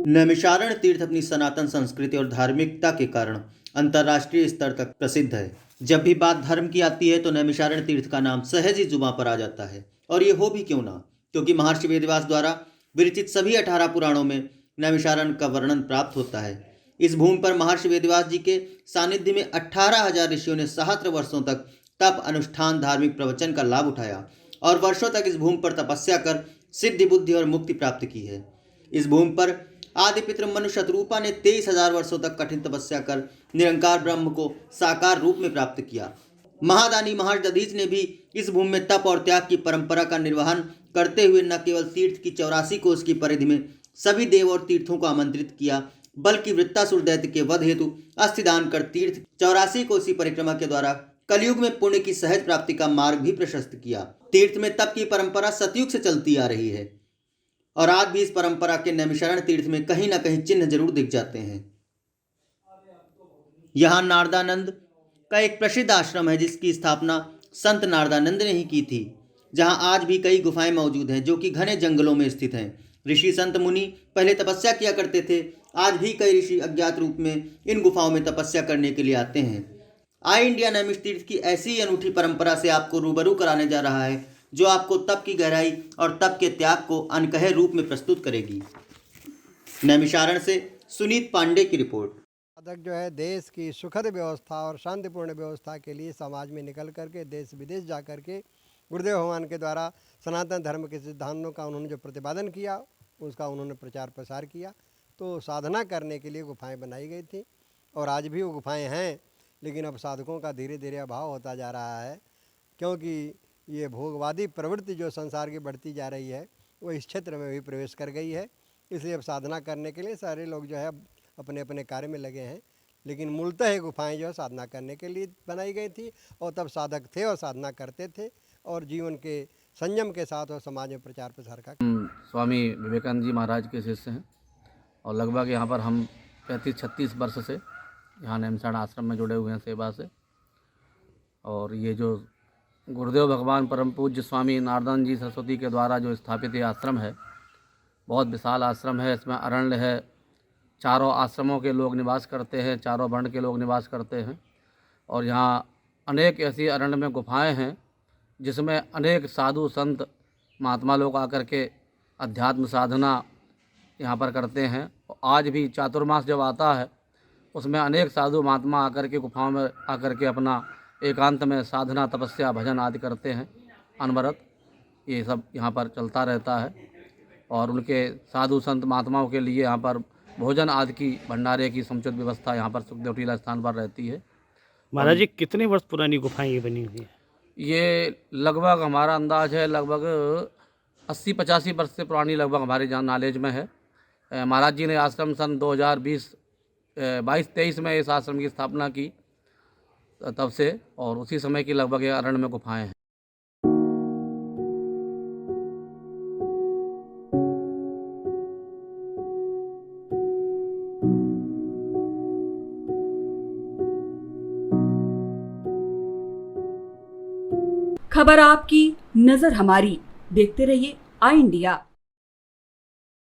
नैमिषारण्य तीर्थ अपनी सनातन संस्कृति और धार्मिकता के कारण अंतर्राष्ट्रीय स्तर तक प्रसिद्ध है। जब भी बात धर्म की आती है तो नैमिषारण्य तीर्थ का नाम सहज ही जुबां पर आ जाता है। और ये हो भी क्यों ना, क्योंकि महर्षि वेदव्यास द्वारा विरचित सभी 18 पुराणों में नैमिषारण्य का वर्णन प्राप्त होता है। इस भूमि पर महर्षि वेदव्यास जी के सानिध्य में 18,000 ऋषियों ने सहस्त्र वर्षों तक तप, अनुष्ठान, धार्मिक प्रवचन का लाभ उठाया और वर्षों तक इस भूमि पर तपस्या कर सिद्धि, बुद्धि और मुक्ति प्राप्त की है। इस भूमि पर आदि पितृ मनु शतरूपा ने 23,000 वर्षों तक कठिन तपस्या कर निरंकार ब्रह्म को साकार रूप में प्राप्त किया। महादानी महर्षि दधीच ने भी इस भूमि में तप और त्याग की परंपरा का निर्वहन करते हुए न केवल तीर्थ की 84 कोस की परिधि में सभी देव और तीर्थों को आमंत्रित किया, बल्कि वृत्तासुर दैत्य के वध हेतु अस्थिदान कर तीर्थ 84 कोसी परिक्रमा के द्वारा कलयुग में पुण्य की सहज प्राप्ति का मार्ग भी प्रशस्त किया। तीर्थ में तप की परंपरा सतयुग से चलती आ रही है और आज भी इस परंपरा के नैमिषारण्य तीर्थ में कहीं ना कहीं चिन्ह जरूर दिख जाते हैं। यहाँ नारदानंद का एक प्रसिद्ध आश्रम है जिसकी स्थापना संत नारदानंद ने ही की थी। जहाँ आज भी कई गुफाएं मौजूद हैं जो कि घने जंगलों में स्थित हैं। ऋषि संत मुनि पहले तपस्या किया करते थे। आज भी कई ऋषि अज्ञात रूप में इन गुफाओं में तपस्या करने के लिए आते हैं। आई इंडिया नैमिष तीर्थ की ऐसी अनूठी परंपरा से आपको रूबरू कराने जा रहा है जो आपको तप की गहराई और तप के त्याग को अनकहे रूप में प्रस्तुत करेगी। नैमिषारण्य से सुनीत पांडे की रिपोर्ट। साधक जो है देश की सुखद व्यवस्था और शांतिपूर्ण व्यवस्था के लिए समाज में निकल करके देश विदेश जा कर के गुरुदेव भगवान के द्वारा सनातन धर्म के सिद्धांतों का उन्होंने जो प्रतिपादन किया उसका उन्होंने प्रचार प्रसार किया। तो साधना करने के लिए गुफाएं बनाई गई थी और आज भी वो गुफाएं हैं, लेकिन अब साधकों का धीरे धीरे अभाव होता जा रहा है, क्योंकि ये भोगवादी प्रवृत्ति जो संसार की बढ़ती जा रही है वो इस क्षेत्र में भी प्रवेश कर गई है। इसलिए अब साधना करने के लिए सारे लोग जो है अपने अपने कार्य में लगे हैं, लेकिन मूलतः ये गुफाएं जो है साधना करने के लिए बनाई गई थी और तब साधक थे और साधना करते थे और जीवन के संयम के साथ और समाज में प्रचार प्रसार का। स्वामी विवेकानंद जी महाराज के शिष्य हैं और लगभग यहाँ पर हम 35-36 वर्ष से यहाँ नैमिषारण्य आश्रम में जुड़े हुए हैं सेवा से। और ये जो गुरुदेव भगवान परम पूज्य स्वामी नारदानंद जी सरस्वती के द्वारा जो स्थापित ये आश्रम है, बहुत विशाल आश्रम है। इसमें अरण्य है, चारों आश्रमों के लोग निवास करते हैं, चारों वर्ण के लोग निवास करते हैं। और यहाँ अनेक ऐसी अरण्य में गुफाएं हैं जिसमें अनेक साधु संत महात्मा लोग आकर के अध्यात्म साधना यहाँ पर करते हैं। और आज भी चातुर्मास जब आता है उसमें अनेक साधु महात्मा आकर के गुफाओं में आकर के अपना एकांत में साधना, तपस्या, भजन आदि करते हैं अनवरत। ये सब यहाँ पर चलता रहता है और उनके साधु संत महात्माओं के लिए यहाँ पर भोजन आदि की भंडारे की समुचित व्यवस्था यहाँ पर सुखदेव टीला स्थान पर रहती है। महाराज जी, कितने वर्ष पुरानी गुफाएं ये बनी हुई है? ये लगभग हमारा अंदाज है लगभग 80-85 वर्ष से पुरानी लगभग हमारे जान नॉलेज में है। महाराज जी ने आश्रम सन 2022-23 में इस आश्रम की स्थापना की तब से, और उसी समय की लगभग ये अरण्य में गुफाएं हैं। खबर आपकी, नजर हमारी। देखते रहिए आई इंडिया।